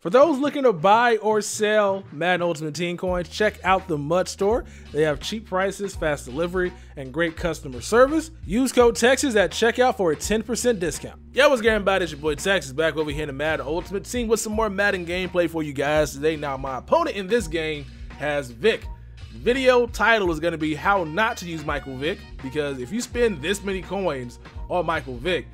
For those looking to buy or sell Madden Ultimate Team coins, check out the Mud Store. They have cheap prices, fast delivery, and great customer service. Use code Texas at checkout for a 10% discount. Yo, what's going on? It's your boy Texas back over here in the Madden Ultimate Team with some more Madden gameplay for you guys today. Now, my opponent in this game has Vick. Video title is going to be how not to use Michael Vick, because if you spend this many coins on Michael Vick,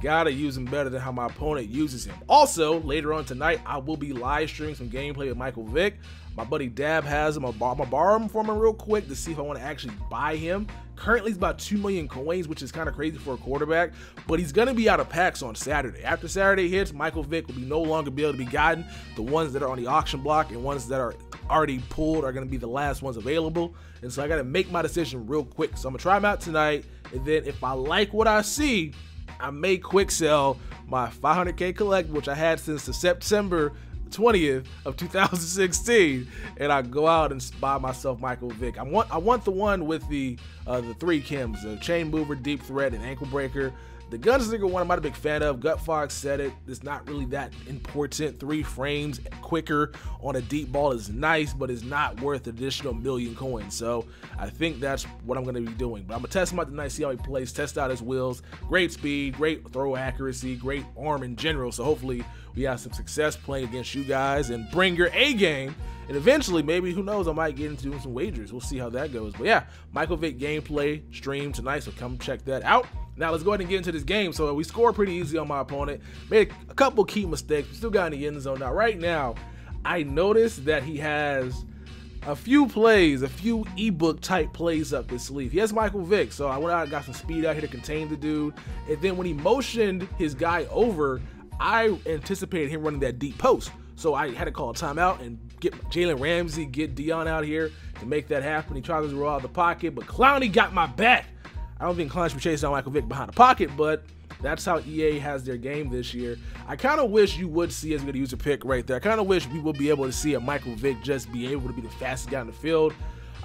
gotta use him better than how my opponent uses him. Also, later on tonight, I will be live streaming some gameplay with Michael Vick. My buddy Dab has him. I'm gonna borrow him from him real quick to see if I want to actually buy him. Currently, he's about 2 million coins, which is kind of crazy for a quarterback, but he's gonna be out of packs on Saturday. After Saturday hits, Michael Vick will be no longer be able to be gotten. The ones that are on the auction block and ones that are already pulled are gonna be the last ones available. And so I gotta make my decision real quick. So I'm gonna try him out tonight, and then if I like what I see, I may quick sell my 500K collect, which I had since the September 20th of 2016, and I go out and buy myself Michael Vick. I want the one with the 3 chems, the chain mover, deep threat, and ankle breaker. The gunslinger one I'm not a big fan of. Gut Fox said it. It's not really that important. 3 frames quicker on a deep ball is nice, but it's not worth additional million coins. So I think that's what I'm going to be doing. But I'm going to test him out tonight, see how he plays, test out his wheels. Great speed, great throw accuracy, great arm in general. So hopefully we have some success playing against you guys and bring your A game. And eventually, maybe, who knows, I might get into doing some wagers. We'll see how that goes. But yeah, Michael Vick gameplay stream tonight, so come check that out. Now let's go ahead and get into this game. So we scored pretty easy on my opponent. Made a couple key mistakes, but still got in the end zone. Now right now, I noticed that he has a few plays, a few ebook type plays up his sleeve. He has Michael Vick, so I went out and got some speed out here to contain the dude. And then when he motioned his guy over, I anticipated him running that deep post. So I had to call a timeout and get Jalen Ramsey, get Dion out here to make that happen. He tried to roll out of the pocket, but Clowney got my back. I don't think Clowney should be chasing down Michael Vick behind the pocket, but that's how EA has their game this year. I kind of wish you would see, as we're going to use a pick right there, I kind of wish we would be able to see a Michael Vick just be able to be the fastest guy in the field.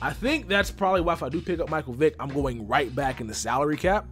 I think that's probably why if I do pick up Michael Vick, I'm going right back in the salary cap.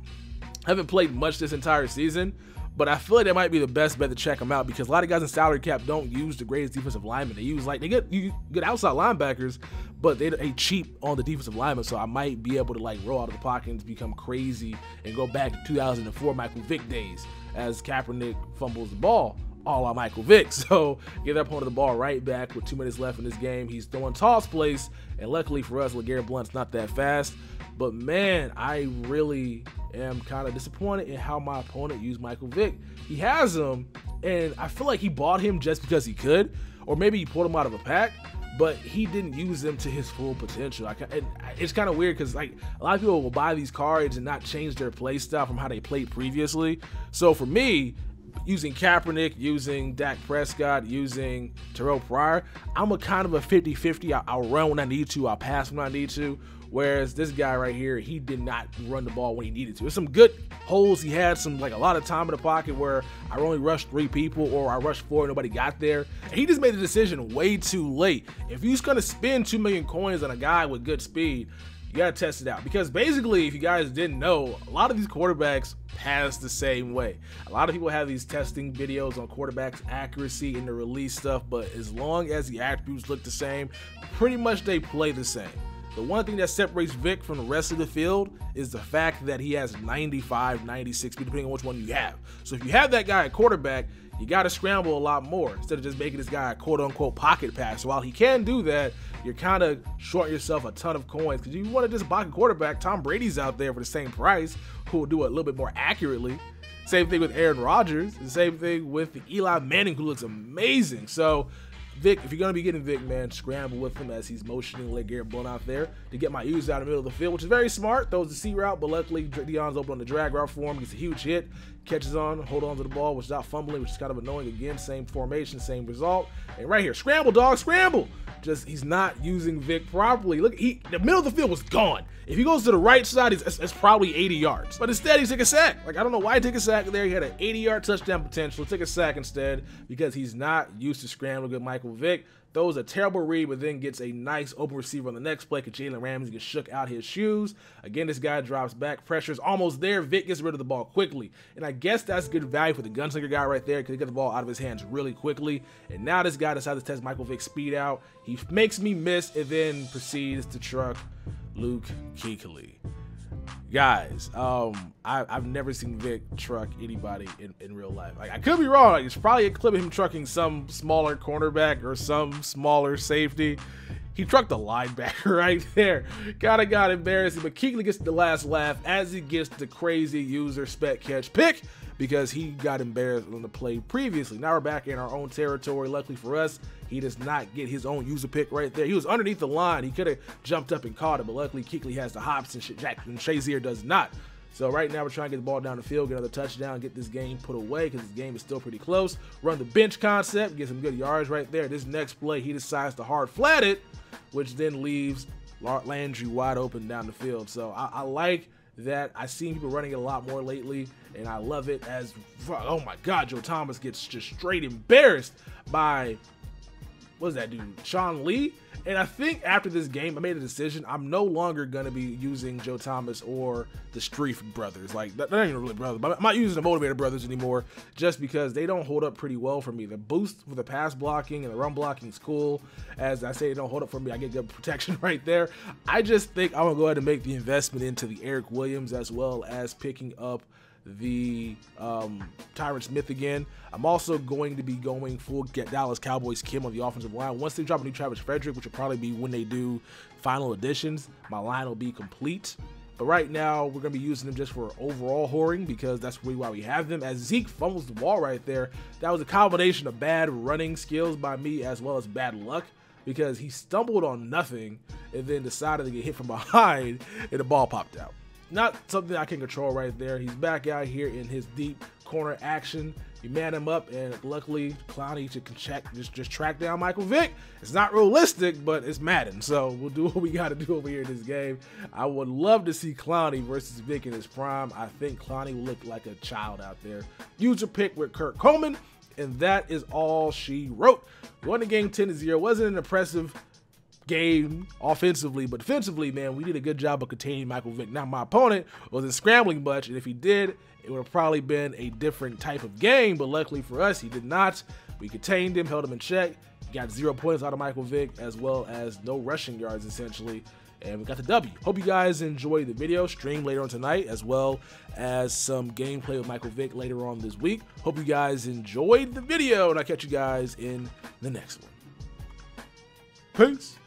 I haven't played much this entire season, but I feel like that might be the best bet to check him out, because a lot of guys in salary cap don't use the greatest defensive linemen. They use they get outside linebackers, but they cheap on the defensive linemen. So I might be able to roll out of the pocket and become crazy and go back to 2004 Michael Vick days as Kaepernick fumbles the ball, all on Michael Vick. So give that opponent the ball right back with 2 minutes left in this game. He's throwing toss plays, and luckily for us, LeGarrette Blount's not that fast. But man, I really am kind of disappointed in how my opponent used Michael Vick. He has him, and I feel like he bought him just because he could, or maybe he pulled him out of a pack, but he didn't use them to his full potential. It's kind of weird, because a lot of people will buy these cards and not change their play style from how they played previously. So for me, using Kaepernick, using Dak Prescott, using Terrell Pryor, I'm a kind of a 50-50. I'll run when I need to, I'll pass when I need to. Whereas this guy right here, he did not run the ball when he needed to. There's some good holes. He had a lot of time in the pocket where I only rushed 3 people, or I rushed 4 and nobody got there. And he just made the decision way too late. If you're gonna spend 2 million coins on a guy with good speed, you gotta test it out. Because basically, if you guys didn't know, a lot of these quarterbacks pass the same way. A lot of people have these testing videos on quarterbacks' accuracy and the release stuff, but as long as the attributes look the same, pretty much they play the same. The one thing that separates Vick from the rest of the field is the fact that he has 95, 96 speed, depending on which one you have. So if you have that guy at quarterback, you got to scramble a lot more instead of just making this guy a quote-unquote pocket passer. While he can do that, you're kind of shorting yourself a ton of coins, because you want to just buy a quarterback. Tom Brady's out there for the same price, who will do it a little bit more accurately. Same thing with Aaron Rodgers. The same thing with Eli Manning, who looks amazing. So Vick, if you're going to be getting Vick, man, scramble with him as he's motioning LeGarrette Blount out there to get my user out in the middle of the field, which is very smart. Throws the C route, but luckily Dion's open on the drag route for him. Gets a huge hit, catches on, hold on to the ball without fumbling, which is kind of annoying. Again, same formation, same result. And right here, scramble, dog, scramble. Just, he's not using Vick properly. Look, the middle of the field was gone. If he goes to the right side, it's probably 80 yards. But instead, he took a sack. I don't know why he took a sack there. He had an 80-yard touchdown potential. Took a sack instead because he's not used to scrambling with Michael Vick. throws a terrible read, but then gets a nice open receiver on the next play because Jalen Ramsey gets shook out his shoes. Again, this guy drops back, pressure's almost there. Vick gets rid of the ball quickly. And I guess that's good value for the gunslinger guy right there because he got the ball out of his hands really quickly. And now this guy decides to test Michael Vick's speed out. He makes me miss and then proceeds to truck Luke Kuechly. Guys, I've never seen Vick truck anybody in real life. Like, I could be wrong. Like, it's probably a clip of him trucking some smaller cornerback or some smaller safety. He trucked a linebacker right there. Kinda got embarrassing, but Kuechly gets the last laugh as he gets the crazy user spec catch pick because he got embarrassed on the play previously. Now we're back in our own territory. Luckily for us, he does not get his own user pick right there. He was underneath the line. He could have jumped up and caught it, but luckily Kuechly has the hops and Shazier does not. So right now we're trying to get the ball down the field, get another touchdown, get this game put away because this game is still pretty close. Run the bench concept, get some good yards right there. This next play, he decides to hard flat it, which then leaves Landry wide open down the field. So I like that. I've seen people running it a lot more lately, and I love it as, oh my God, Joe Thomas gets just straight embarrassed by, what is that dude, Sean Lee? And I think after this game, I made a decision. I'm no longer going to be using Joe Thomas or the Streif brothers. Like, they're not even really brothers, but I'm not using the Motivator brothers anymore just because they don't hold up pretty well for me. The boost for the pass blocking and the run blocking is cool. As I say, they don't hold up for me. I get good protection right there. I just think I'm going to go ahead and make the investment into the Eric Williams as well as picking up the Tyron Smith again. I'm also going to be going full Dallas Cowboys Kim on the offensive line. Once they drop a new Travis Frederick, which will probably be when they do final additions, my line will be complete. But right now, we're going to be using them just for overall whoring because that's really why we have them. As Zeke fumbles the ball right there, that was a combination of bad running skills by me as well as bad luck because he stumbled on nothing and then decided to get hit from behind and the ball popped out. Not something I can control right there. He's back out here in his deep corner action. You man him up, and luckily Clowney just track down Michael Vick. It's not realistic, but it's Madden, so we'll do what we got to do over here in this game. I would love to see Clowney versus Vick in his prime. I think Clowney will look like a child out there. User pick with Kurt Coleman, and that is all she wrote. We won the game 10-0. Wasn't an impressive game offensively, but defensively, man, we did a good job of containing Michael Vick. Now, my opponent wasn't scrambling much, and if he did, it would have probably been a different type of game, but luckily for us, he did not. We contained him, held him in check, got 0 points out of Michael Vick, as well as no rushing yards, essentially, and we got the W. Hope you guys enjoyed the video. Stream later on tonight, as well as some gameplay with Michael Vick later on this week. Hope you guys enjoyed the video, and I'll catch you guys in the next one. Peace.